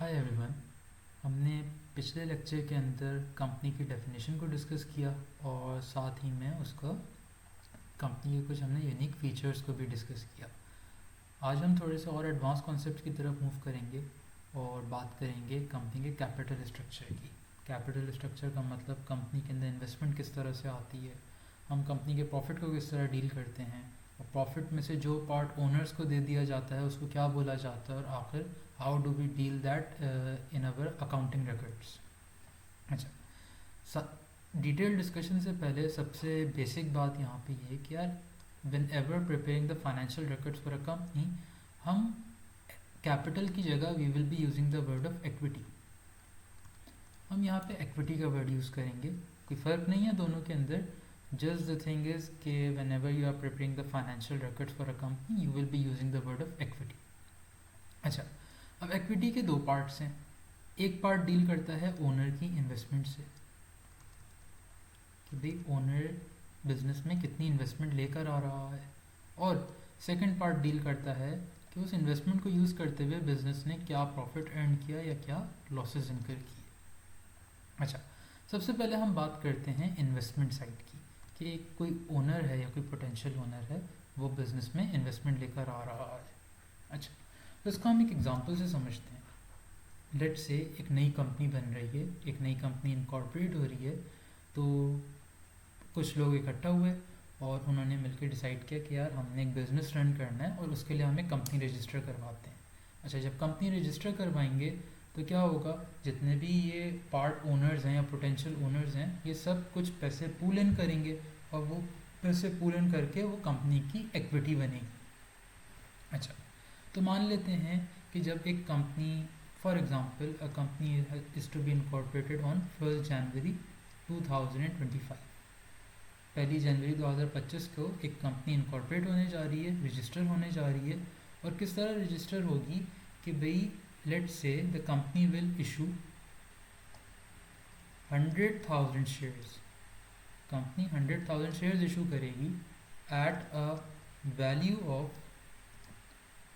Hi everyone. हमने पिछले lecture के अंदर कंपनी की डेफिनेशन को डिस्कस किया और साथ ही में उसका कंपनी के कुछ हमने यूनिक फीचर्स को भी डिस्कस किया। आज हम थोड़े से और एडवांस कॉन्सेप्ट की तरफ मूव करेंगे और बात करेंगे कंपनी के कैपिटल स्ट्रक्चर की। कैपिटल स्ट्रक्चर का मतलब कंपनी के अंदर इन्वेस्टमेंट किस तरह से आती है, हम कंपनी के प्रॉफिट को किस तरह डील करते हैं, और प्रॉफिट में से जो पार्ट ओनर्स को दे दिया जाता है उसको क्या बोला जाता है, और आखिर how do we deal that in our accounting records. अच्छा, डिटेल डिस्कशन से पहले सबसे बेसिक बात यहाँ पे ये है कि यार whenever preparing the financial records for a company, हम कैपिटल की जगह we will be using the word of equity. हम यहाँ पे इक्विटी का वर्ड यूज़ करेंगे, कोई फ़र्क नहीं है दोनों के अंदर। जस्ट द थिंग इज कि whenever you are preparing the financial records for a company you will be using the word of equity. अच्छा, अब इक्विटी के दो पार्ट्स हैं। एक पार्ट डील करता है ओनर की इन्वेस्टमेंट से, कि भाई ओनर बिजनेस में कितनी इन्वेस्टमेंट लेकर आ रहा है, और सेकंड पार्ट डील करता है कि उस इन्वेस्टमेंट को यूज़ करते हुए बिजनेस ने क्या प्रॉफिट अर्न किया या क्या लॉसेस इनकर किए। अच्छा, सबसे पहले हम बात करते हैं इन्वेस्टमेंट साइड की, कि कोई ओनर है या कोई पोटेंशियल ओनर है वो बिजनेस में इन्वेस्टमेंट लेकर आ रहा है। अच्छा, तो इसको हम एक एग्जांपल से समझते हैं। लेट से एक नई कंपनी बन रही है, एक नई कंपनी इनकॉर्पोरेट हो रही है, तो कुछ लोग इकट्ठा हुए और उन्होंने मिलकर डिसाइड किया कि यार हमने एक बिज़नेस रन करना है और उसके लिए हमें कंपनी रजिस्टर करवाते हैं। अच्छा, जब कंपनी रजिस्टर करवाएंगे तो क्या होगा, जितने भी ये पार्ट ओनर्स हैं या पोटेंशियल ओनर्स हैं ये सब कुछ पैसे पूल इन करेंगे और वो पैसे पूल इन करके वो कंपनी की इक्विटी बनेगी। अच्छा, तो मान लेते हैं कि जब एक company, for example a company is to be incorporated on 1 जनवरी 2025, 1 जनवरी 2025 को एक कंपनी इनकॉर्पोरेट होने जा रही है, रजिस्टर होने जा रही है। और किस तरह रजिस्टर होगी कि भाई let's say the company will issue 100,000 shares. Company 100,000 shares issue करेगी at a value of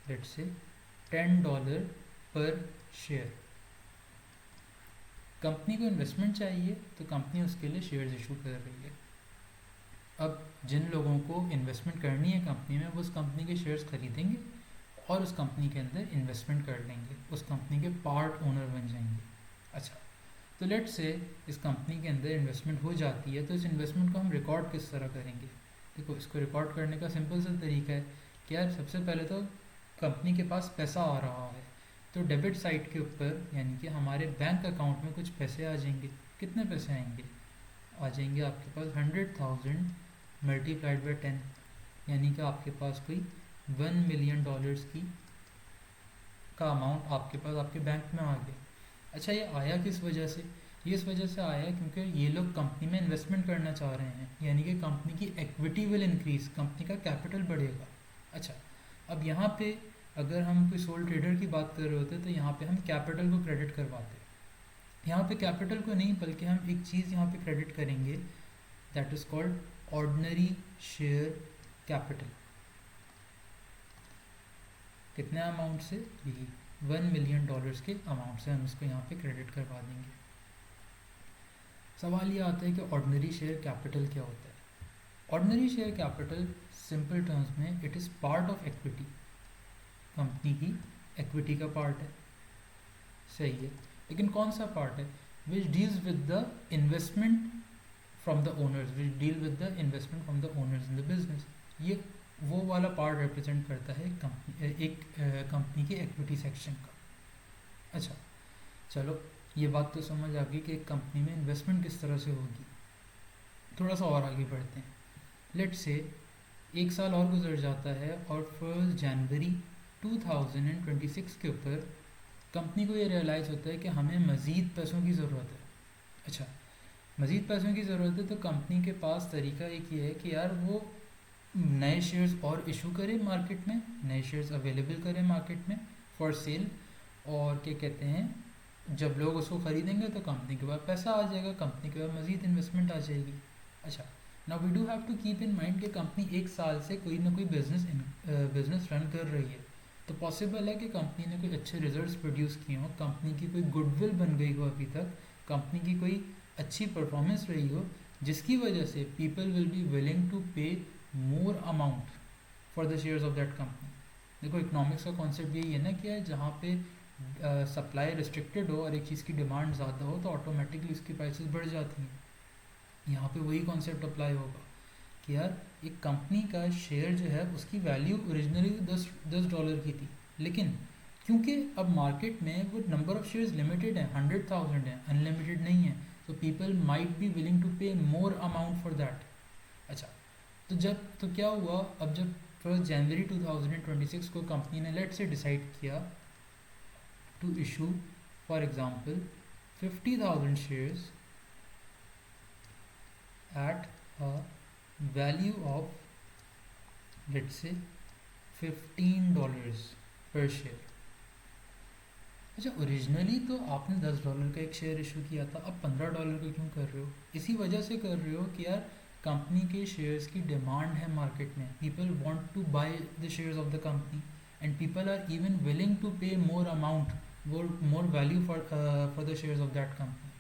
let's say $10 पर शेयर। कंपनी को इन्वेस्टमेंट चाहिए तो कंपनी उसके लिए शेयर्स इशू कर रही है। अब जिन लोगों को इन्वेस्टमेंट करनी है कंपनी में वो उस कंपनी के शेयर्स खरीदेंगे और उस कंपनी के अंदर इन्वेस्टमेंट कर लेंगे, उस कंपनी के पार्ट ओनर बन जाएंगे। अच्छा, तो लेट से इस कंपनी के अंदर इन्वेस्टमेंट हो जाती है, तो इस इन्वेस्टमेंट को हम रिकॉर्ड किस तरह करेंगे। देखो, इसको रिकॉर्ड करने का सिंपल सा तरीका है कि यार सबसे पहले तो कंपनी के पास पैसा आ रहा है, तो डेबिट साइड के ऊपर यानी कि हमारे बैंक अकाउंट में कुछ पैसे आ जाएंगे। कितने पैसे आएंगे, आ जाएंगे आपके पास 100,000 मल्टीप्लाइड बाई 10, यानी कि आपके पास कोई $1 मिलियन की का अमाउंट आपके पास आपके बैंक में आ गया। अच्छा, ये आया किस वजह से, ये इस वजह से आया क्योंकि ये लोग कंपनी में इन्वेस्टमेंट करना चाह रहे हैं, यानी कि कंपनी की इक्विटी विल इंक्रीज, कंपनी का कैपिटल बढ़ेगा। अच्छा, अब यहाँ पे अगर हम कोई सोल ट्रेडर की बात कर रहे होते तो यहाँ पे हम कैपिटल को क्रेडिट करवाते। यहाँ पे कैपिटल को नहीं बल्कि हम एक चीज़ यहाँ पे क्रेडिट करेंगे, that is called ordinary share capital. कितने अमाउंट से, यही $1 मिलियन के अमाउंट से हम इसको यहाँ पे क्रेडिट करवा देंगे। सवाल ये आता है कि ऑर्डिनरी शेयर कैपिटल क्या होता है। Ordinary share capital simple terms में it is part of equity, company की इक्विटी का पार्ट है, सही है, लेकिन कौन सा पार्ट है, which deals with the investment from the owners, which deal with the investment from the owners in the business. ये वो वाला पार्ट रिप्रेजेंट करता है एक कंपनी के इक्विटी सेक्शन का। अच्छा, चलो ये बात तो समझ आ गई कि एक कंपनी में इन्वेस्टमेंट किस तरह से होगी। थोड़ा सा और आगे बढ़ते हैं। लेट से एक साल और गुजर जाता है और 1 जनवरी 2026 के ऊपर कंपनी को ये रियलाइज़ होता है कि हमें मज़ीद पैसों की ज़रूरत है। अच्छा, मज़ीद पैसों की ज़रूरत है तो कंपनी के पास तरीका एक ये है कि यार वो नए शेयर्स और इशू करें मार्केट में, नए शेयर्स अवेलेबल करें मार्केट में फॉर सेल, और क्या कहते हैं, जब लोग उसको ख़रीदेंगे तो कंपनी के पास पैसा आ जाएगा, कंपनी के पास मज़ीद इन्वेस्टमेंट आ जाएगी। अच्छा, now we do have to keep in mind कि कंपनी एक साल से कोई ना कोई बिजनेस रन कर रही है, तो पॉसिबल है कि कंपनी ने कोई अच्छे रिजल्ट्स प्रोड्यूस किए हों, कंपनी की कोई गुडविल बन गई हो अभी तक, कंपनी की कोई अच्छी परफॉर्मेंस रही हो, जिसकी वजह से people will be willing to pay more amount for the shares of that company. देखो इकोनॉमिक्स का कॉन्सेप्ट यही है ना कि जहाँ पे सप्लाई रिस्ट्रिक्टेड हो और एक चीज़ की डिमांड ज़्यादा हो तो ऑटोमेटिकली उसकी प्राइसेस बढ़ जाती हैं। यहाँ पे वही कॉन्सेप्ट अप्लाई होगा कि यार एक कंपनी का शेयर जो है उसकी वैल्यू ओरिजिनली 10 डॉलर की थी, लेकिन क्योंकि अब मार्केट में वो नंबर ऑफ शेयर्स लिमिटेड है, 100,000 है, अनलिमिटेड नहीं है, तो people might be willing to pay more amount for that. अच्छा, तो क्या हुआ, अब जब 1 जनवरी 2026 को कंपनी ने लेट से डिसाइड किया to issue for example 50,000 shares at a value of let's say $15 per share। अच्छा, ओरिजिनली तो आपने $10 का एक शेयर इशू किया था, अब $15 का क्यों कर रहे हो? इसी वजह से कर रहे हो कि यार कंपनी के शेयर्स की डिमांड है मार्केट में, people want to buy the shares of the company and people are even willing to pay more amount, more value for the shares of that company.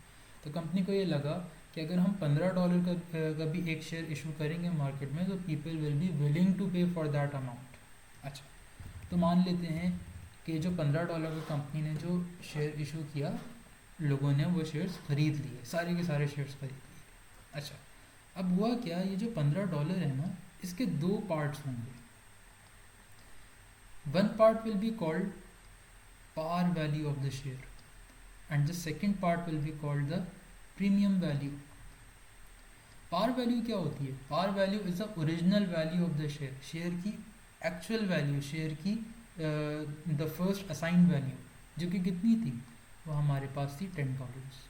तो कंपनी को ये लगा कि अगर हम $15 का भी एक शेयर इशू करेंगे मार्केट में तो people will be willing to pay for that amount. अच्छा, तो मान लेते हैं कि जो $15 का कंपनी ने जो शेयर इशू किया, लोगों ने वो शेयर्स खरीद लिए, सारे के सारे शेयर्स खरीद लिए। अच्छा, अब हुआ क्या, ये जो $15 है ना, इसके दो पार्ट्स होंगे। One part will be called par value of the share and the second part will be called the premium value. Par value क्या होती है? Par value is the original value of the share, share की actual value, share की the first assigned value, जो कि कितनी थी, वो हमारे पास थी $10।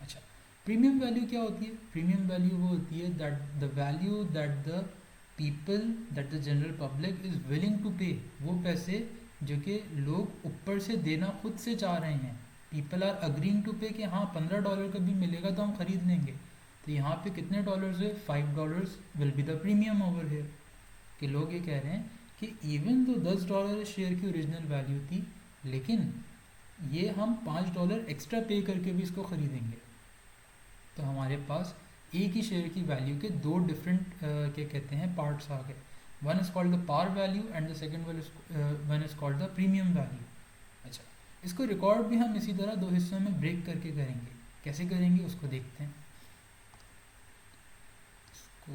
अच्छा, प्रीमियम वैल्यू क्या होती है? प्रीमियम वैल्यू वो होती है that the value that the people, that the general public is willing to pay, वो पैसे जो कि लोग ऊपर से देना खुद से चाह रहे हैं, पीपल आर अग्रीइंग टू पे कि हाँ $15 का भी मिलेगा तो हम खरीद लेंगे। तो यहाँ पे कितने डॉलर्स है? $5 will be the premium over here. कि लोग ये कह रहे हैं कि इवन तो $10 शेयर की ओरिजिनल वैल्यू थी, लेकिन ये हम $5 एक्स्ट्रा पे करके भी इसको खरीदेंगे। तो हमारे पास एक ही शेयर की वैल्यू के दो डिफरेंट क्या कहते हैं पार्ट्स आ गए। One is called the par value and the second one is called the premium value. अच्छा, इसको रिकॉर्ड भी हम इसी तरह दो हिस्सों में ब्रेक करके करेंगे। कैसे करेंगे उसको देखते हैं। इसको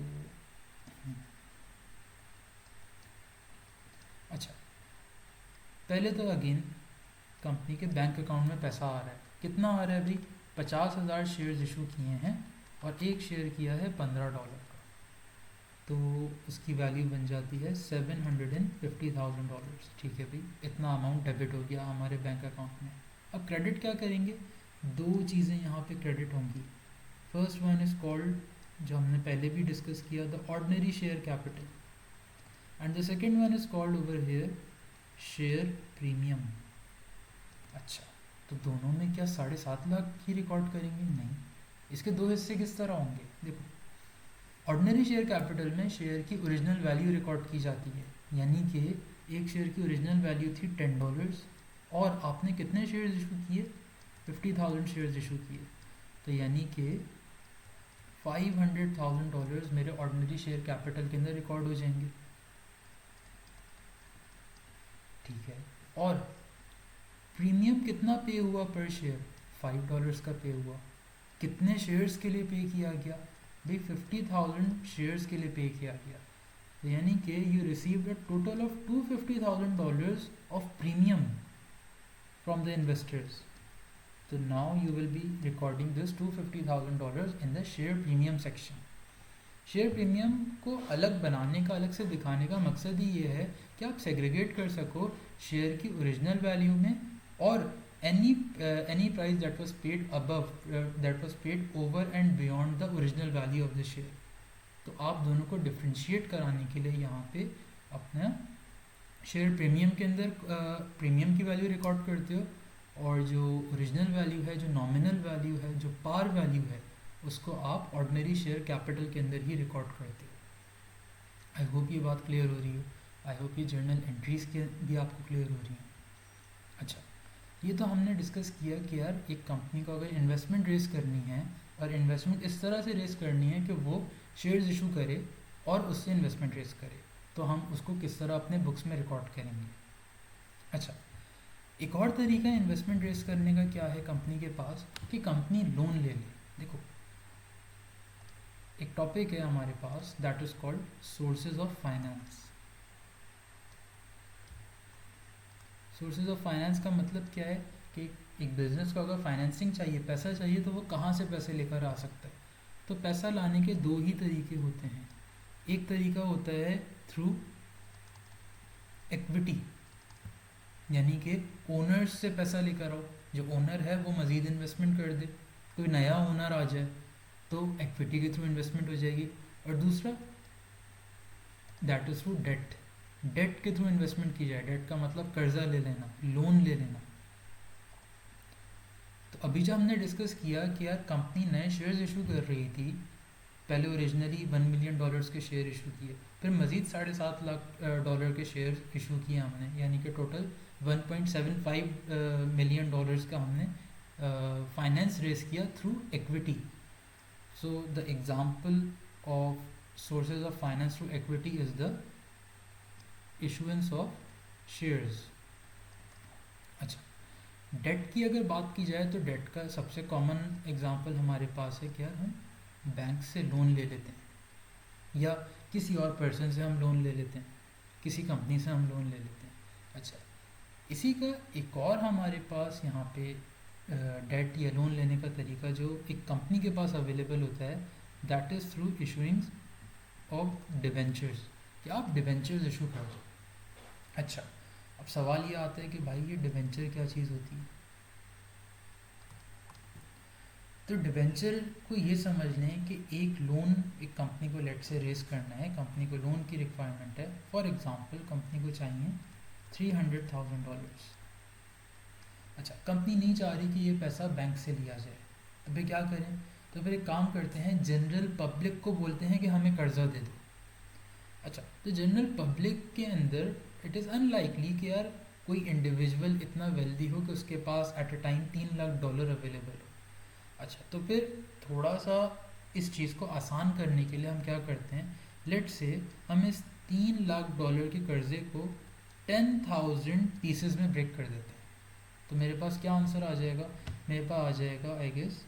अच्छा, पहले तो अगेन कंपनी के बैंक अकाउंट में पैसा आ रहा है। कितना आ रहा है भाई? 50,000 शेयर्स इशू किए हैं और एक शेयर किया है $15 का, तो उसकी वैल्यू बन जाती है $750,000। ठीक है भाई, इतना अमाउंट डेबिट हो गया हमारे बैंक अकाउंट में। अब क्रेडिट क्या करेंगे? दो चीज़ें यहाँ पे क्रेडिट होंगी। फर्स्ट वन इज़ कॉल्ड, जो हमने पहले भी डिस्कस किया, the ordinary share capital, and the second one is called over here share premium. अच्छा, तो दोनों में क्या 7.5 लाख ही रिकॉर्ड करेंगे? नहीं, इसके दो हिस्से किस तरह होंगे? देखो, ऑर्डिनरी शेयर कैपिटल में शेयर की ओरिजिनल वैल्यू रिकॉर्ड की जाती है, यानी कि एक शेयर की ओरिजिनल वैल्यू थी $10 और आपने कितने शेयर्स इशू किए? 50,000 शेयर्स इशू किए, तो यानी कि $500,000 मेरे ऑर्डिनरी शेयर कैपिटल के अंदर रिकॉर्ड हो जाएंगे। ठीक है, और प्रीमियम कितना पे हुआ पर शेयर? $5 का पे हुआ। कितने शेयर्स के लिए पे किया गया भाई? 50,000 शेयर्स के लिए पे किया गया, तो यानी कि you received a total of $250,000 of premium from the investors. तो now you will be recording this $250,000 in the share premium section. Share premium को अलग बनाने का, अलग से दिखाने का मकसद ही ये है कि आप सेग्रीगेट कर सको शेयर की ओरिजिनल वैल्यू में और any price that was paid above, that was paid over and beyond the original value of the share। तो आप दोनों को डिफ्रेंशिएट कराने के लिए यहाँ पे अपना शेयर प्रीमियम के अंदर प्रीमियम की वैल्यू रिकॉर्ड करते हो और जो ओरिजिनल वैल्यू है, जो नॉमिनल वैल्यू है, जो पार वैल्यू है, उसको आप ऑर्डिनरी शेयर कैपिटल के अंदर ही रिकॉर्ड करते हो। आई होप ये बात क्लियर हो रही हो। आई होप ये जर्नल एंट्रीज के भी आपको क्लियर हो रही हैं। अच्छा, ये तो हमने डिस्कस किया कि यार एक कंपनी को अगर इन्वेस्टमेंट रेस करनी है और इन्वेस्टमेंट इस तरह से रेस करनी है कि वो शेयर्स इशू करे और उससे इन्वेस्टमेंट रेस करे, तो हम उसको किस तरह अपने बुक्स में रिकॉर्ड करेंगे। अच्छा, एक और तरीका इन्वेस्टमेंट रेस करने का क्या है कंपनी के पास, कि कंपनी लोन ले ले। देखो, एक टॉपिक है हमारे पास that is called sources of finance. Sources of finance का मतलब क्या है कि एक बिजनेस को अगर फाइनेंसिंग चाहिए, पैसा चाहिए, तो वो कहाँ से पैसे लेकर आ सकता है। तो पैसा लाने के दो ही तरीके होते हैं। एक तरीका होता है थ्रू इक्विटी, यानी कि ओनर्स से पैसा लेकर आओ, जो ओनर है वो मज़ीद इन्वेस्टमेंट कर दे, कोई नया ओनर आ जाए तो इक्विटी के थ्रू इन्वेस्टमेंट हो जाएगी। और दूसरा that is through debt, debt के थ्रू इन्वेस्टमेंट की जाए। डेट का मतलब कर्जा ले लेना, लोन ले लेना। तो अभी जब हमने डिस्कस किया कि यार कंपनी नए शेयर्स इशू कर रही थी, पहले ओरिजिनली $1 मिलियन के शेयर इशू किए, फिर मज़ीद $7.5 लाख के शेयर इशू किए हमने, यानी कि टोटल $1.75 मिलियन का हमने फाइनेंस रेस किया through equity. So the example of sources of finance through equity is the issuance of shares. अच्छा, डेट की अगर बात की जाए तो डेट का सबसे कॉमन एग्जांपल हमारे पास है क्या, हम बैंक से लोन ले लेते हैं या किसी और पर्सन से हम लोन ले लेते हैं, किसी कंपनी से हम लोन ले लेते हैं। अच्छा, इसी का एक और हमारे पास यहाँ पे डेट या लोन लेने का तरीका जो एक कंपनी के पास अवेलेबल होता है, that is through issuing of debentures, कि आप डिवेंचर्स इशू कर दो। अच्छा, अब सवाल ये आता है कि भाई ये डिवेंचर क्या चीज़ होती है। तो डिवेंचर को ये समझ लें कि एक लोन एक कंपनी को लेट से रेस करना है, कंपनी को लोन की रिक्वायरमेंट है। फॉर एग्जांपल कंपनी को चाहिए $300,000। अच्छा, कंपनी नहीं चाह रही कि ये पैसा बैंक से लिया जाए, तो फिर क्या करें, तो फिर एक काम करते हैं, जनरल पब्लिक को बोलते हैं कि हमें कर्जा दे दो। अच्छा, तो जनरल पब्लिक के अंदर इट इज़ अनलाइकली कि यार कोई इंडिविजुअल इतना वेल्दी हो कि उसके पास at a time $3 lakh available हो। अच्छा, तो फिर थोड़ा सा इस चीज़ को आसान करने के लिए हम क्या करते हैं, लेट से हम इस $3 लाख के कर्जे को 10,000 पीसेस में ब्रेक कर देते हैं। तो मेरे पास क्या आंसर आ जाएगा, मेरे पास आ जाएगा आई गेस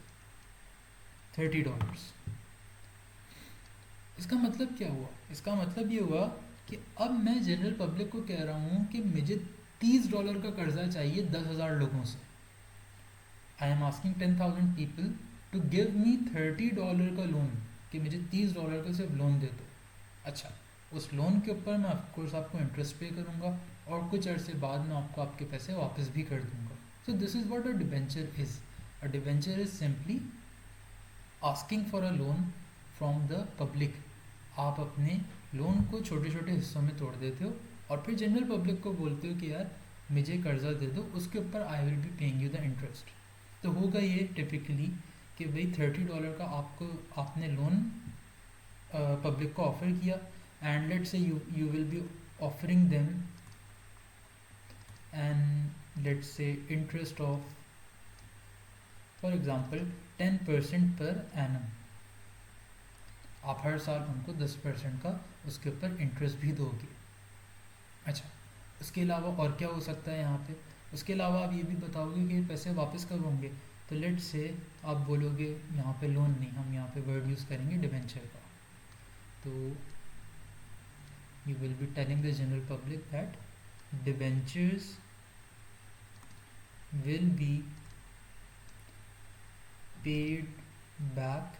$30। इसका मतलब क्या हुआ, इसका मतलब ये हुआ कि अब मैं जनरल पब्लिक को कह रहा हूँ कि मुझे $30 का कर्जा चाहिए 10,000 लोगों से। I am asking 10,000 people to give me $30 का लोन, कि मुझे $30 का सिर्फ लोन दे दो। अच्छा, उस लोन के ऊपर मैं ऑफकोर्स आपको इंटरेस्ट पे करूँगा और कुछ अर्से बाद में आपको आपके पैसे वापस भी कर दूँगा। So this is what a debenture is. A debenture is simply asking for a loan from the public. आप अपने लोन को छोटे छोटे हिस्सों में तोड़ देते हो और फिर जनरल पब्लिक को बोलते हो कि यार मुझे कर्जा दे दो, उसके ऊपर I will be paying you the interest. तो होगा ये टिपिकली कि भाई $30 का आपने लोन पब्लिक को ऑफर किया, and let say you will be offering them and let say interest of for example 10% per annum. आप हर साल उनको 10% का उसके ऊपर इंटरेस्ट भी दोगे। अच्छा, उसके अलावा और क्या हो सकता है यहाँ पे, उसके अलावा आप ये भी बताओगे कि पैसे वापस कब होंगे। तो लेट से आप बोलोगे यहाँ पे लोन नहीं, हम यहाँ पे वर्ड यूज़ करेंगे डिबेंचर का। तो you will be telling the general public that debentures will be paid back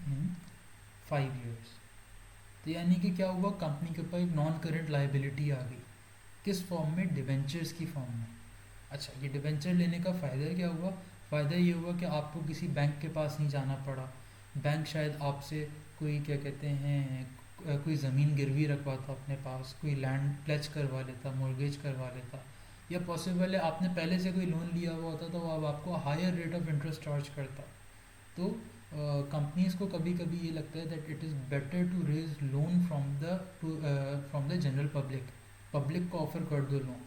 in 5 years। तो यानी कि क्या हुआ, कंपनी के ऊपर एक नॉन करेंट लाइबिलिटी आ गई, किस फॉर्म में, डिबेंचर्स की फॉर्म में। अच्छा, ये डिबेंचर लेने का फ़ायदा क्या हुआ, फ़ायदा ये हुआ कि आपको किसी बैंक के पास नहीं जाना पड़ा। बैंक शायद आपसे कोई क्या कहते हैं कोई ज़मीन गिरवी रखवाता अपने पास, कोई लैंड प्लेज करवा लेता, मॉर्गेज करवा लेता, या पॉसिबल है आपने पहले से कोई लोन लिया हुआ होता तो अब आपको higher rate of interest charge करता। तो कंपनीज को कभी कभी ये लगता है that it is better to raise loan from the general public public को ऑफर कर दो लोन,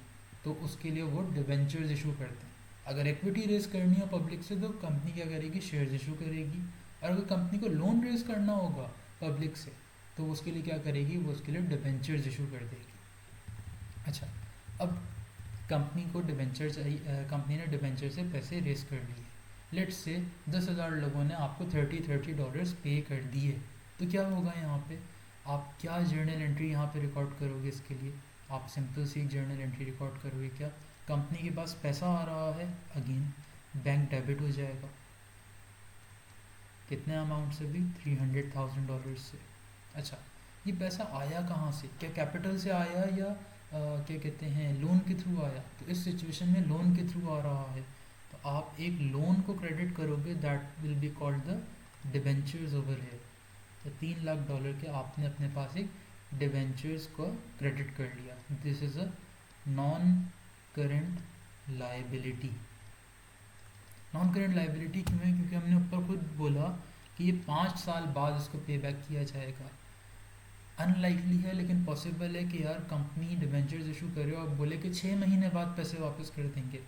तो उसके लिए वो डिवेंचर्स इशू करते हैं। अगर इक्विटी रेज करनी हो पब्लिक से तो कंपनी क्या करेगी, शेयर्स इशू करेगी। और अगर कंपनी को लोन रेज करना होगा पब्लिक से तो उसके लिए क्या करेगी, वो उसके लिए डिवेंचर्स इशू कर देगी। अच्छा, अब कंपनी को डिवेंचर चाहिए, कंपनी ने डिवेंचर से पैसे रेज कर लिए। लेट्स से 10,000 लोगों ने आपको $30 पे कर दिए, तो क्या होगा यहाँ पे, आप क्या जर्नल एंट्री यहाँ पे रिकॉर्ड करोगे इसके लिए? आप सिंपल सी एक जर्नल एंट्री रिकॉर्ड करोगे, क्या कंपनी के पास पैसा आ रहा है, अगेन बैंक डेबिट हो जाएगा। कितने अमाउंट से भी, $300,000 से। अच्छा, ये पैसा आया कहाँ से, क्या कैपिटल से आया या क्या कहते हैं लोन के थ्रू आया? तो इस सिचुएशन में लोन के थ्रू आ रहा है, तो आप एक लोन को क्रेडिट करोगे, that will be called the debentures over here. तो $3 लाख के आपने अपने पास एक डिबेंचर्स को क्रेडिट कर लिया। This is a non current liability. Non current liability क्यों है? क्योंकि हमने ऊपर खुद बोला कि ये 5 साल बाद इसको पे बैक किया जाएगा। अनलाइकली है लेकिन पॉसिबल है कि यार कंपनी डिवेंचर्स इशू करे और बोले कि 6 महीने बाद पैसे वापस कर देंगे,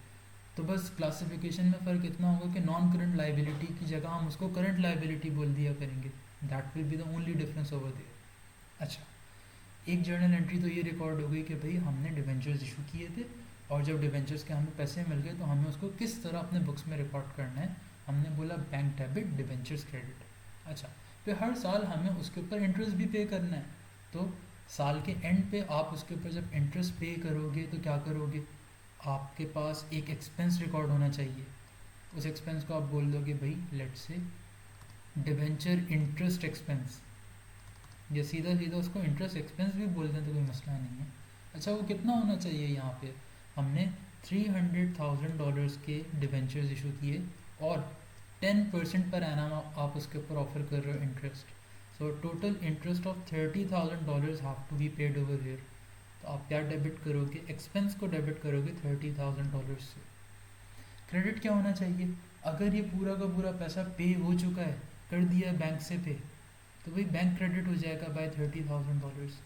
तो बस क्लासिफिकेशन में फ़र्क इतना होगा कि नॉन करंट लाइबिलिटी की जगह हम उसको करंट लाइबिलिटी बोल दिया करेंगे। That will be the only difference over there. अच्छा, एक जर्नल एंट्री तो ये रिकॉर्ड हो गई कि भाई हमने डिवेंचर्स इशू किए थे और जब डिवेंचर्स के हमें पैसे मिल गए तो हमें उसको किस तरह अपने बुक्स में रिकॉर्ड करना है। हमने बोला बैंक डेबिट, डिवेंचर्स क्रेडिट। अच्छा, फिर हर साल हमें उसके ऊपर इंटरेस्ट भी पे करना है, तो साल के एंड पे आप उसके ऊपर जब इंटरेस्ट पे करोगे तो क्या करोगे, आपके पास एक एक्सपेंस रिकॉर्ड होना चाहिए। उस एक्सपेंस को आप बोल दोगे भाई लेट्स से डिवेंचर इंटरेस्ट एक्सपेंस, या सीधा सीधा उसको इंटरेस्ट एक्सपेंस भी बोल दें तो कोई मसला नहीं है। अच्छा, वो कितना होना चाहिए, यहाँ पे हमने $300,000 के डिवेंचर्स इशू किए और 10% पर एनम आप उसके ऊपर ऑफर कर रहे हो interest. So total interest of $30,000 have to be paid over here. तो आप क्या डेबिट करोगे, एक्सपेंस को डेबिट करोगे $30,000 से। क्रेडिट क्या होना चाहिए, अगर ये पूरा का पूरा पैसा पे हो चुका है, कर दिया है बैंक से पे, तो भाई बैंक क्रेडिट हो जाएगा बाय $30,000।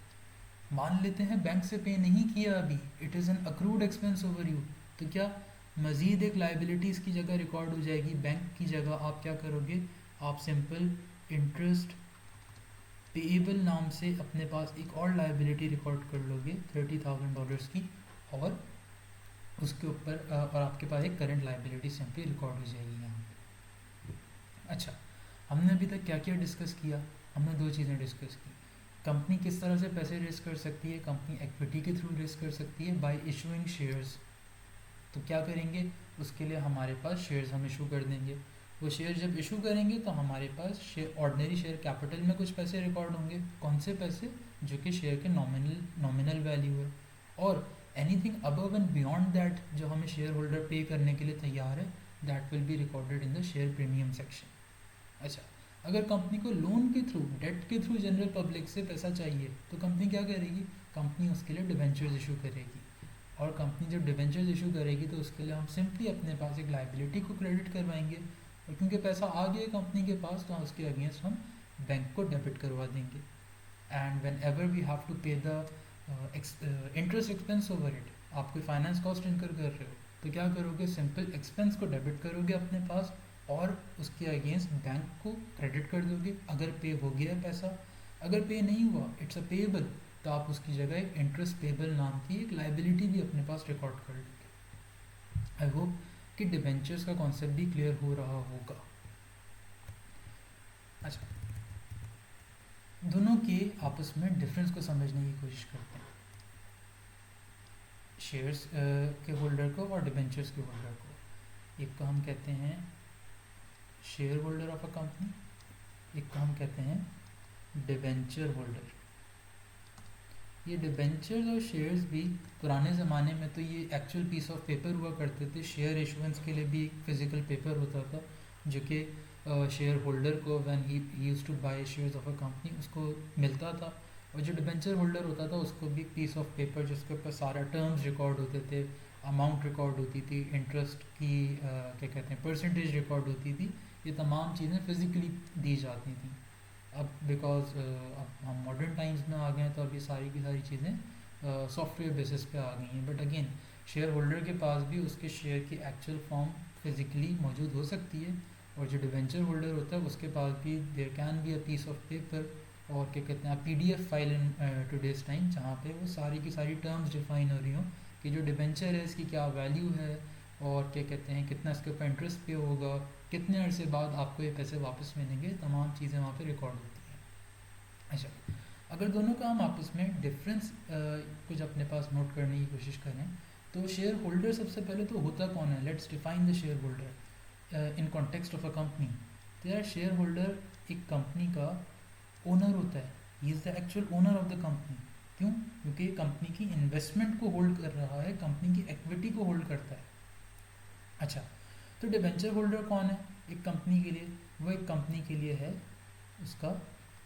मान लेते हैं बैंक से पे नहीं किया अभी, it is an accrued expense over you, तो क्या मज़ीद एक लाइबिलिटीज़ की जगह रिकॉर्ड हो जाएगी। बैंक की जगह आप क्या करोगे, आप सिंपल इंटरेस्ट पेएबल नाम से अपने पास एक और लाइबिलिटी रिकॉर्ड कर लोगे $30,000 की, और उसके ऊपर और आपके पास एक करंट लाइबिलिटी सिंपली रिकॉर्ड हो जाएगी यहाँ पे। अच्छा, हमने अभी तक क्या क्या डिस्कस किया, हमने 2 चीज़ें डिस्कस की। कंपनी किस तरह से पैसे रेस कर सकती है, कंपनी इक्विटी के थ्रू रेस कर सकती है बाय इशूइंग शेयर्स। तो क्या करेंगे, उसके लिए हमारे पास शेयर्स हम इशू कर देंगे। वो शेयर जब इशू करेंगे तो हमारे पास शेयर, ऑर्डिनरी शेयर कैपिटल में कुछ पैसे रिकॉर्ड होंगे। कौन से पैसे, जो कि शेयर के नॉमिनल वैल्यू है, और anything above and beyond that जो हमें शेयर होल्डर पे करने के लिए तैयार है, that will be recorded in the share premium section. अच्छा, अगर कंपनी को लोन के थ्रू, डेट के थ्रू जनरल पब्लिक से पैसा चाहिए तो कंपनी क्या करेगी, कंपनी उसके लिए डिवेंचर्स इशू करेगी। और कंपनी जब डिवेंचर्स इशू करेगी तो उसके लिए हम सिंपली अपने पास एक लाइबिलिटी को क्रेडिट करवाएंगे, और क्योंकि पैसा आ गया कंपनी के पास तो उसके अगेंस्ट हम बैंक को डेबिट करवा देंगे। And whenever we have to pay the interest expense over it, आप कोई फाइनेंस कॉस्ट इनकर कर रहे हो तो क्या करोगे, सिंपल एक्सपेंस को डेबिट करोगे अपने पास और उसके अगेंस्ट बैंक को क्रेडिट कर दोगे अगर पे हो गया है पैसा। अगर पे नहीं हुआ, इट्स अ पेएबल, तो आप उसकी जगह एक इंटरेस्ट पेएबल नाम की एक लाइबिलिटी भी अपने पास रिकॉर्ड कर लोगे। आई होप कि डिबेंचर्स का कॉन्सेप्ट भी क्लियर हो रहा होगा। अच्छा, दोनों के आपस में डिफरेंस को समझने की कोशिश करते हैं, शेयर्स के होल्डर को और डिबेंचर्स के होल्डर को। एक को हम कहते हैं share holder of a company, एक को हम कहते हैं डिबेंचर होल्डर। ये डिबेंचर्स और शेयर्स भी पुराने ज़माने में तो ये एक्चुअल पीस ऑफ पेपर हुआ करते थे। शेयर इशुएंस के लिए भी एक फिजिकल पेपर होता था जो कि शेयर होल्डर को when he used to buy shares of a company उसको मिलता था, और जो डिबेंचर होल्डर होता था उसको भी पीस ऑफ पेपर जिसके ऊपर सारा टर्म्स रिकॉर्ड होते थे, अमाउंट रिकॉर्ड होती थी, इंटरेस्ट की क्या कहते हैं परसेंटेज रिकॉर्ड होती थी। ये तमाम चीज़ें फिज़िकली दी जाती थी। अब बिकॉज अब हम मॉडर्न टाइम्स में आ गए हैं तो अब ये सारी की सारी चीज़ें सॉफ्टवेयर बेसिस पे आ गई हैं, बट अगेन शेयर होल्डर के पास भी उसके शेयर की एक्चुअल फॉर्म फिजिकली मौजूद हो सकती है, और जो डिवेंचर होल्डर होता है उसके पास भी there can be a piece of paper और क्या कहते हैं PDF file in today's time, जहाँ पे वो सारी की सारी टर्म्स डिफाइन हो रही हो कि जो डिवेंचर है इसकी क्या वैल्यू है, और क्या कहते हैं कितना इसके ऊपर इंटरेस्ट पे होगा, कितने अरसे बाद आपको ये पैसे वापस मिलेंगे, तमाम चीज़ें वहाँ पे रिकॉर्ड होती हैं। अच्छा, अगर दोनों का हम आपस में डिफरेंस कुछ अपने पास नोट करने की कोशिश करें, तो शेयर होल्डर सबसे पहले तो होता कौन है, let's define the share holder in context of a company. तो यार शेयर होल्डर एक कंपनी का ओनर होता है, he is the actual owner of the company. क्यों? क्योंकि ये कंपनी की इन्वेस्टमेंट को होल्ड कर रहा है, कंपनी की इक्विटी को होल्ड करता है। अच्छा, तो डिबेंचर होल्डर कौन है एक कंपनी के लिए? वो एक कंपनी के लिए है उसका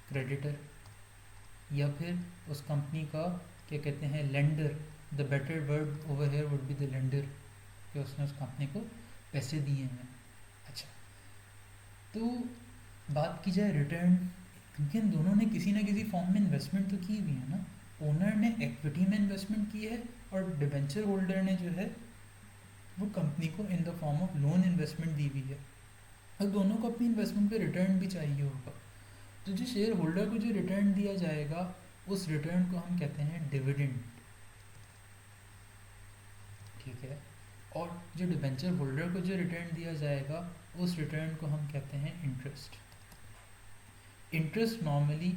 क्रेडिटर, या फिर उस कंपनी का क्या कहते हैं lender. The better word over here would be the lender, कि उसने उस कंपनी को पैसे दिए हैं। अच्छा, तो बात की जाए रिटर्न, क्योंकि इन दोनों ने किसी ना किसी फॉर्म में इन्वेस्टमेंट तो की हुई है ना। ओनर ने इक्विटी में इन्वेस्टमेंट की है, और डिबेंचर होल्डर ने जो है वो कंपनी को in the form of loan investment दी हुई है। अब दोनों को अपनी इन्वेस्टमेंट पे रिटर्न भी चाहिए होगा, तो जो शेयर होल्डर को जो रिटर्न दिया जाएगा उस रिटर्न को हम कहते हैं डिविडेंड, ठीक है। और जो डिबेंचर होल्डर को जो रिटर्न दिया जाएगा उस रिटर्न को हम कहते हैं इंटरेस्ट। इंटरेस्ट नॉर्मली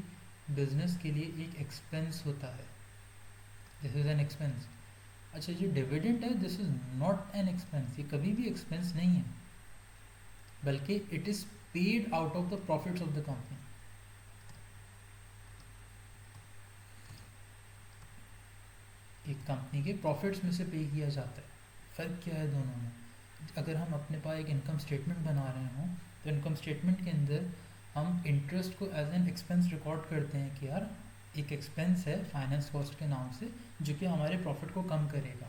बिजनेस के लिए एक एक्सपेंस होता है, दिस इज एन एक्सपेंस। अच्छा, जो डिविडेंड है this is not an expense, ये कभी भी एक्सपेंस नहीं है, बल्कि it is paid out of the profits of the company. एक कंपनी के प्रॉफिट्स में से पे किया जाता है। फ़र्क क्या है दोनों में? अगर हम अपने पास एक इनकम स्टेटमेंट बना रहे हों, तो इनकम स्टेटमेंट के अंदर हम इंटरेस्ट को एज एन एक्सपेंस रिकॉर्ड करते हैं कि यार एक एक्सपेंस है फाइनेंस कॉस्ट के नाम से, जो कि हमारे प्रॉफिट को कम करेगा।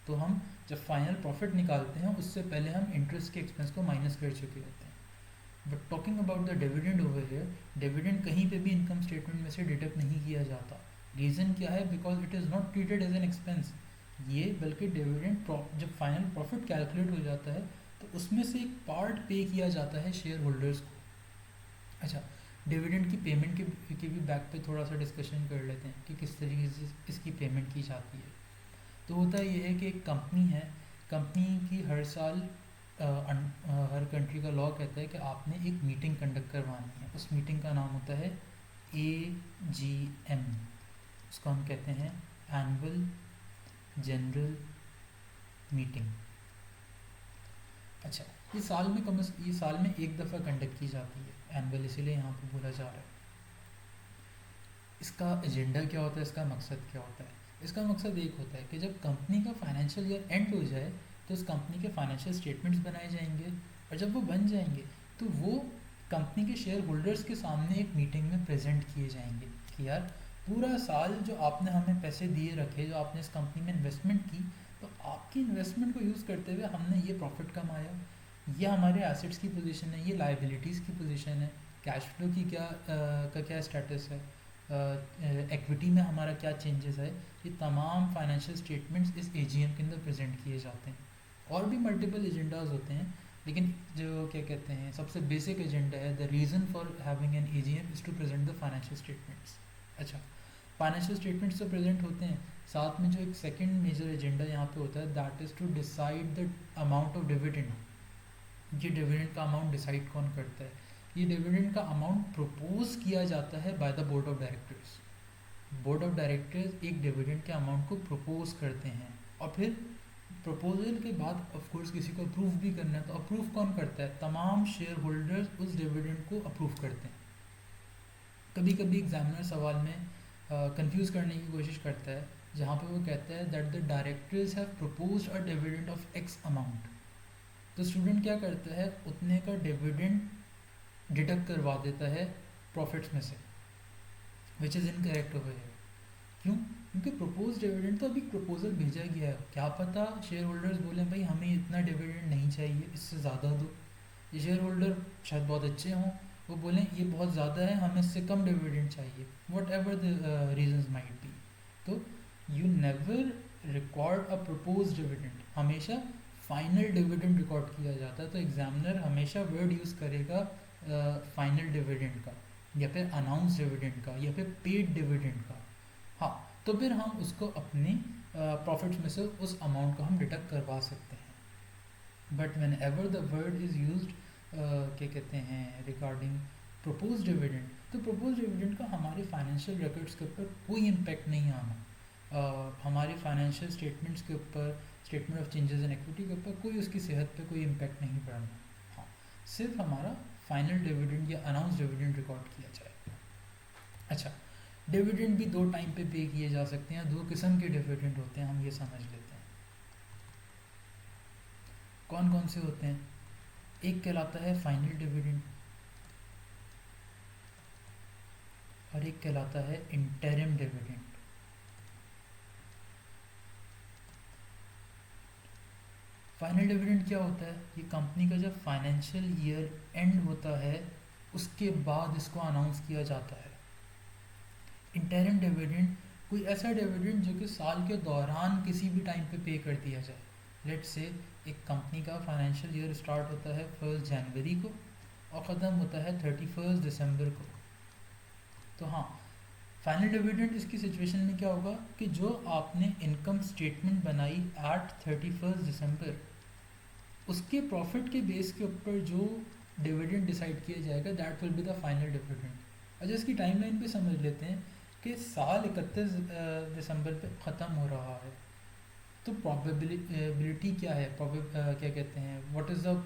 तो हम जब फाइनल प्रॉफिट निकालते हैं उससे पहले हम इंटरेस्ट के एक्सपेंस को माइनस कर चुके होते हैं। But talking about the dividend over here, dividend कहीं पे भी इनकम स्टेटमेंट में से डिडक्ट नहीं किया जाता। रीज़न क्या है? Because it is not treated as an expense. ये बल्कि डिविडेंड जब फाइनल प्रॉफिट कैलकुलेट हो जाता है तो उसमें से एक पार्ट पे किया जाता है शेयर होल्डर्स को। अच्छा, डिविडेंड की पेमेंट के भी बैक पे थोड़ा सा डिस्कशन कर लेते हैं कि किस तरीके से इसकी पेमेंट की जाती है। तो होता ये है कि एक कंपनी है, कंपनी की हर साल हर कंट्री का लॉ कहता है कि आपने एक मीटिंग कंडक्ट करवानी है। उस मीटिंग का नाम होता है AGM, उसको हम कहते हैं एनुअल जनरल मीटिंग। अच्छा, ये साल में एक दफ़ा कंडक्ट की जाती है, एनुअल इसीलिए यहाँ पे बोला जा रहा है। इसका एजेंडा क्या होता है, इसका मकसद क्या होता है? इसका मकसद एक होता है कि जब कंपनी का फाइनेंशियल ईयर एंड हो जाए तो उस कंपनी के फाइनेंशियल स्टेटमेंट्स बनाए जाएंगे, और जब वो बन जाएंगे तो वो कंपनी के शेयर होल्डर्स के सामने एक मीटिंग में प्रेजेंट किए जाएंगे कि यार पूरा साल जो आपने हमें पैसे दिए रखे, जो आपने इस कंपनी में इन्वेस्टमेंट की, तो आपकी इन्वेस्टमेंट को यूज़ करते हुए हमने ये प्रॉफिट कमाया, ये हमारे एसेट्स की पोजीशन है, ये लाइबिलिटीज़ की पोजीशन है, कैश फ्लो की क्या स्टेटस है, एक्विटी में हमारा क्या चेंजेस है। ये तमाम फाइनेंशियल स्टेटमेंट्स इस AGM के अंदर प्रेजेंट किए जाते हैं। और भी मल्टीपल एजेंडाज होते हैं, लेकिन जो क्या कहते हैं सबसे बेसिक एजेंडा है, the reason for having an AGM is to present the financial statements. अच्छा, फाइनेंशियल स्टेटमेंट्स तो प्रेजेंट होते हैं, साथ में जो एक सेकंड मेजर एजेंडा यहाँ पे होता है that is to decide the amount of dividend. ये डिविडेंड का अमाउंट डिसाइड कौन करता है? ये डिविडेंड का अमाउंट प्रपोज किया जाता है by the board of directors. Board of directors एक डिविडेंड के अमाउंट को प्रपोज करते हैं, और फिर प्रपोजल के बाद ऑफ कोर्स किसी को अप्रूव भी करना है, तो अप्रूव कौन करता है? तमाम शेयर होल्डर्स उस डिविडेंड को अप्रूव करते हैं। कभी कभी एग्जामिनर सवाल में कंफ्यूज करने की कोशिश करता है, जहाँ पे वो कहता है that the directors have proposed a dividend of X amount. तो स्टूडेंट क्या करता है, उतने का डिविडेंड डिडक्ट करवा देता है प्रॉफिट्स में से, which is incorrect over here. क्यों? क्योंकि प्रपोज डिविडेंड तो अभी प्रपोजल भेजा गया है, क्या पता शेयर होल्डर्स बोले भाई हमें इतना डिविडेंड नहीं चाहिए, इससे ज़्यादा दो। ये शेयर होल्डर शायद बहुत अच्छे हों, वो बोलें ये बहुत ज़्यादा है, हमें इससे कम डिविडेंड चाहिए, whatever the reasons might be. तो you never record a propose dividend, हमेशा फाइनल डिविडेंड रिकॉर्ड किया जाता है। तो एग्जामिनर हमेशा वर्ड यूज़ करेगा फाइनल डिविडेंड का, या फिर अनाउंस डिविडेंड का, या फिर पेड डिविडेंड का। हाँ, तो फिर हम उसको अपनी प्रॉफिट्स में से उस अमाउंट को हम डिडक्ट करवा सकते हैं। But when ever the word is use क्या कहते हैं रिगार्डिंग प्रपोज डिविडेंड, तो प्रपोज डिविडेंड का हमारे फाइनेंशियल रिकॉर्ड्स के ऊपर कोई इम्पैक्ट नहीं आना। हमारे फाइनेंशियल स्टेटमेंट्स के ऊपर, statement of changes in equity के ऊपर कोई उसकी सेहत पे कोई इम्पैक्ट नहीं पड़ना। हाँ, सिर्फ हमारा फाइनल डिविडेंड या अनाउंस डिविडेंड रिकॉर्ड किया जाएगा। अच्छा, डिविडेंड भी दो टाइम पे किए जा सकते हैं, दो किस्म के डिविडेंड होते हैं, हम ये समझ लेते हैं। कौन कौन से होते हैं? एक कहलाता है फाइनल डिविडेंड और एक कहलाता है इंटरिम डिविडेंड। फाइनल डिविडेंड क्या होता है? ये कंपनी का जब फाइनेंशियल ईयर एंड होता है उसके बाद इसको अनाउंस किया जाता है। इंटरिम डिविडेंड कोई ऐसा डिविडेंड जो कि साल के दौरान किसी भी टाइम पे कर दिया जाए। लेट्स से एक कंपनी का फाइनेंशियल ईयर स्टार्ट होता है 1 जनवरी को और ख़त्म होता है 31 दिसंबर को। तो हाँ, फाइनल डिविडेंड इसकी सिचुएशन में क्या होगा कि जो आपने इनकम स्टेटमेंट बनाई एट 31 दिसंबर, उसके प्रॉफिट के बेस के ऊपर जो डिविडेंड डिसाइड किया जाएगा that will be the final dividend. अच्छा, इसकी टाइमलाइन पे समझ लेते हैं कि साल 31 दिसंबर पे ख़त्म हो रहा है, तो प्रोबेबिलिटी क्या है, क्या कहते हैं, what is the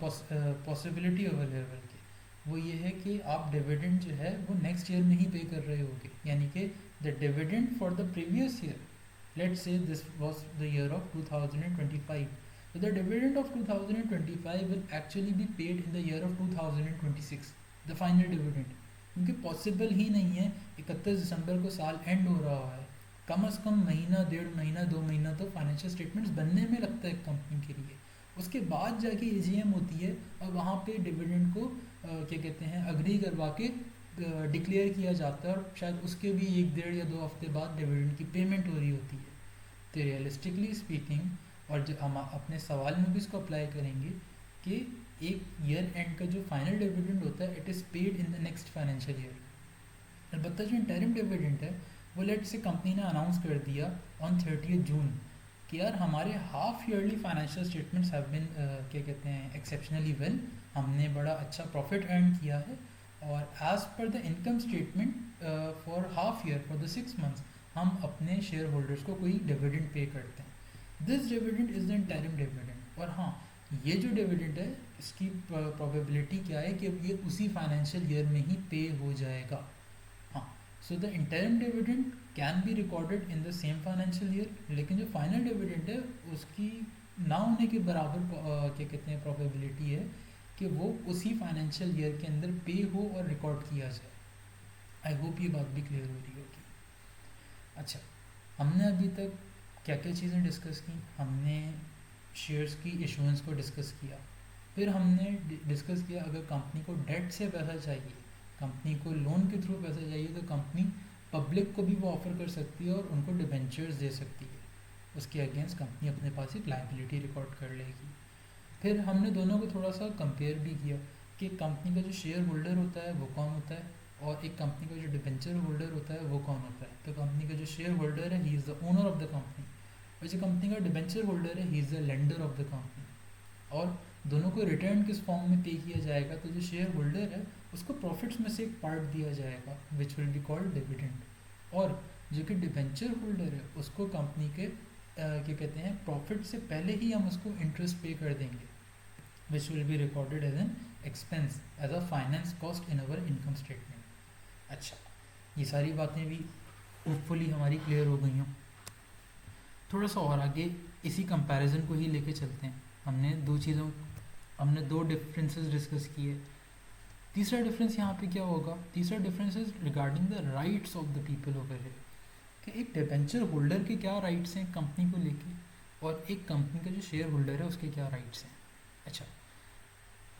possibility available की, वो ये है कि आप डिविडेंड जो है वो नेक्स्ट ईयर में ही पे कर रहे होगे। यानी कि the dividend for the previous year, let's say this was the year of 2025, so the dividend of 2025 will actually be paid in the year of 2026, the final dividend, क्योंकि पॉसिबल ही नहीं है 31 दिसंबर को साल एंड हो रहा है, कम से कम महीना, 1.5 महीना, 2 महीना तो फाइनेंशियल स्टेटमेंट्स बनने में लगता है कंपनी के लिए। उसके बाद जाके एजीएम होती है और वहाँ पे डिविडेंड को क्या कहते हैं अग्री करवा के डिक्लेयर किया जाता है, और शायद उसके भी 1, 1.5 या 2 हफ्ते बाद डिविडेंड की पेमेंट हो रही होती है। तो रियलिस्टिकली स्पीकिंग, और जो हम अपने सवाल में भी इसको अप्लाई करेंगे कि एक ईयर एंड का जो फाइनल डिविडेंड होता है it is paid in the next financial year. अलबत्ता जो इंटरिम डिविडेंड है वो लेट से कंपनी ने अनाउंस कर दिया ऑन 30 जून कि यार हमारे half yearly financial statements have been क्या कहते हैं एक्सेप्शनली वेल, हमने बड़ा अच्छा प्रॉफिट अर्न किया है, और as per the income statement for half year for the 6 months हम अपने शेयर होल्डर्स को कोई डिविडेंड पे करते हैं। This dividend is the interim dividend. और हाँ, ये जो डिविडेंड है इसकी प्रोबेबिलिटी क्या है कि ये उसी फाइनेंशियल ईयर में ही पे हो जाएगा। हाँ, so the interim dividend can be recorded in the same financial year, लेकिन जो फाइनल डिविडेंड है उसकी ना होने के बराबर क्या कहते हैं प्रोबेबिलिटी है कि वो उसी फाइनेंशियल ईयर के अंदर पे हो और रिकॉर्ड किया जाए। आई होप ये बात भी क्लियर हो रही होगी। अच्छा, हमने अभी तक क्या क्या चीज़ें डिस्कस की? हमने शेयर्स की इशुएंस को डिस्कस किया, फिर हमने डिस्कस किया अगर कंपनी को डेट से पैसा चाहिए, कंपनी को लोन के थ्रू पैसा चाहिए, तो कंपनी पब्लिक को भी वो ऑफर कर सकती है और उनको डिबेंचर्स दे सकती है, उसके अगेंस्ट कंपनी अपने पास एक लायबिलिटी रिकॉर्ड कर लेगी। फिर हमने दोनों को थोड़ा सा कंपेयर भी किया कि कंपनी का जो शेयर होल्डर होता है वो कौन होता है और एक कंपनी का जो डिबेंचर होल्डर होता है वो कौन होता है। तो कंपनी का जो शेयर होल्डर है he is the owner of the company, और जो कंपनी का डिबेंचर होल्डर है he is the lender of the company. और दोनों को रिटर्न किस फॉर्म में पे किया जाएगा? तो जो शेयर होल्डर है उसको प्रॉफिट्स में से एक पार्ट दिया जाएगा विच विल बी कॉल्ड डिविडेंड, और जो कि डिबेंचर होल्डर है उसको कंपनी के क्या कहते हैं प्रॉफिट से पहले ही हम उसको इंटरेस्ट पे कर देंगे which will be recorded as an expense as a finance cost in our income statement. अच्छा, ये सारी बातें भी होपफुली हमारी क्लियर हो गई हों। थोड़ा सा और आगे इसी कंपैरिजन को ही लेके चलते हैं। हमने दो डिफरेंसेस डिस्कस किए। तीसरा डिफरेंस यहाँ पे क्या होगा? तीसरा difference is regarding the rights of the people over here, कि एक डिबेंचर होल्डर के क्या राइट्स हैं कंपनी को लेके, और एक कंपनी का जो शेयर होल्डर है उसके क्या राइट्स हैं। अच्छा,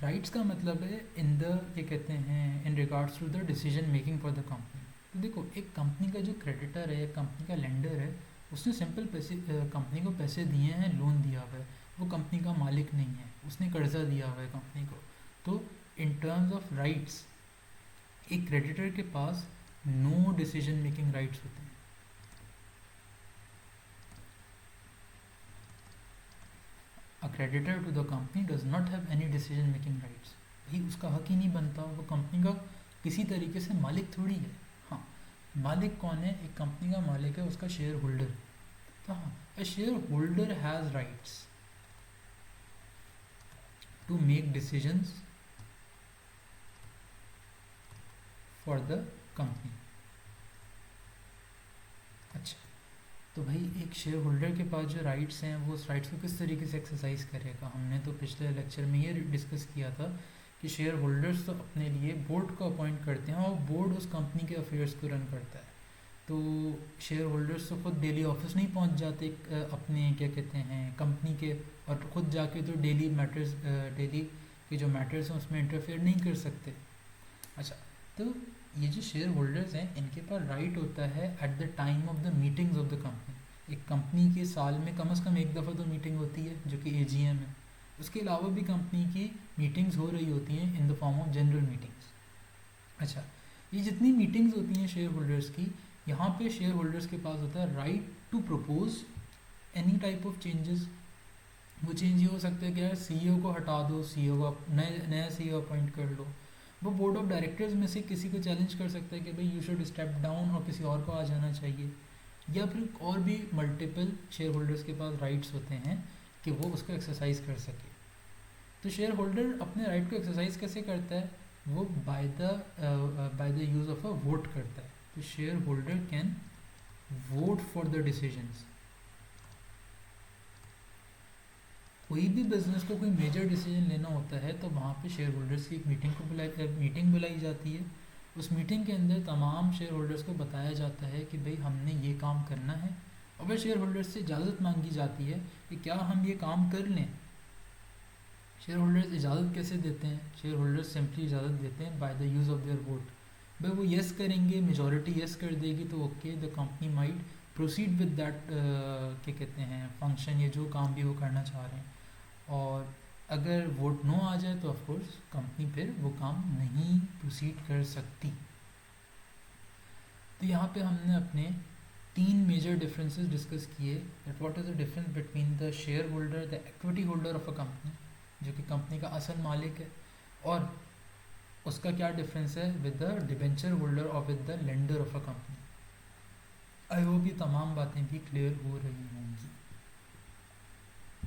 राइट्स का मतलब है इन द क्या कहते हैं in regards to the decision making for the company. तो देखो, एक कंपनी का जो क्रेडिटर है, कंपनी का लेंडर है, उसने सिंपल पैसे कंपनी को पैसे दिए हैं, लोन दिया हुआ है, वो कंपनी का मालिक नहीं है, उसने कर्जा दिया हुआ है कंपनी को। तो इन टर्म्स ऑफ राइट्स एक क्रेडिटर के पास नो डिसीजन मेकिंग राइट्स होते हैं। A creditor to the company does not have any decision making rights. भाई उसका हक ही नहीं बनता, वो कंपनी का किसी तरीके से मालिक थोड़ी है। हाँ, मालिक कौन है? एक कंपनी का मालिक है उसका शेयर होल्डर। तो हाँ, a shareholder has rights to make decisions for the company। अच्छा, तो भाई एक शेयर होल्डर के पास जो राइट्स हैं वो उस राइट्स को किस तरीके से एक्सरसाइज करेगा? हमने तो पिछले लेक्चर में ये डिस्कस किया था कि शेयर होल्डर्स तो अपने लिए बोर्ड को अपॉइंट करते हैं और बोर्ड उस कंपनी के अफेयर्स को रन करता है। तो शेयर होल्डर्स तो खुद डेली ऑफिस नहीं पहुंच जाते अपने क्या कहते हैं कंपनी के, और खुद जाके तो डेली मैटर्स डेली के जो मैटर्स हैं उसमें इंटरफेयर नहीं कर सकते। अच्छा, तो ये जो शेयर होल्डर्स हैं इनके पास राइट होता है at the time of the meetings of the company. एक कंपनी के साल में कम से कम एक दफ़ा तो मीटिंग होती है जो कि एजीएम है। उसके अलावा भी कंपनी की मीटिंग्स हो रही होती हैं इन the form of general meetings. अच्छा, ये जितनी मीटिंग्स होती हैं शेयर होल्डर्स की, यहाँ पे शेयर होल्डर्स के पास होता है right to propose any type of changes. वो चेंज ये हो सकता है कि यार सीईओ को हटा दो, सीईओ को नया सीईओ अपॉइंट कर लो। वो बोर्ड ऑफ डायरेक्टर्स में से किसी को चैलेंज कर सकता है कि भाई यू शुड स्टेप डाउन और किसी और को आ जाना चाहिए। या फिर और भी मल्टीपल शेयर होल्डर्स के पास राइट्स होते हैं कि वो उसको एक्सरसाइज कर सके। तो शेयर होल्डर अपने राइट को एक्सरसाइज कैसे करता है? वो by the use of a vote करता है। तो share holder can vote for the decisions. कोई भी बिजनेस को कोई मेजर डिसीजन लेना होता है तो वहाँ पे शेयर होल्डर्स की एक मीटिंग बुलाई जाती है। उस मीटिंग के अंदर तमाम शेयर होल्डर्स को बताया जाता है कि भाई हमने ये काम करना है, और फिर शेयर होल्डर्स से इजाज़त मांगी जाती है कि क्या हम ये काम कर लें। शेयर होल्डर्स इजाज़त कैसे देते हैं? शेयर होल्डर्स सिंपली इजाज़त देते हैं by the use of their vote. भाई वो येस करेंगे, मेजॉरिटी येस कर देगी तो okay, the company might proceed with that क्या कहते हैं फंक्शन, ये जो काम भी वो करना चाह रहे हैं। और अगर वोट नो आ जाए तो ऑफकोर्स कंपनी फिर वो काम नहीं प्रोसीड कर सकती। तो यहाँ पे हमने अपने 3 मेजर डिफरेंसेस डिस्कस किए that what is the difference between the share holder, the equity holder of a company जो कि कंपनी का असल मालिक है, और उसका क्या डिफरेंस है विद द डिबेंचर होल्डर और with the lender of a company. I hope ये तमाम बातें भी क्लियर हो रही होंगी।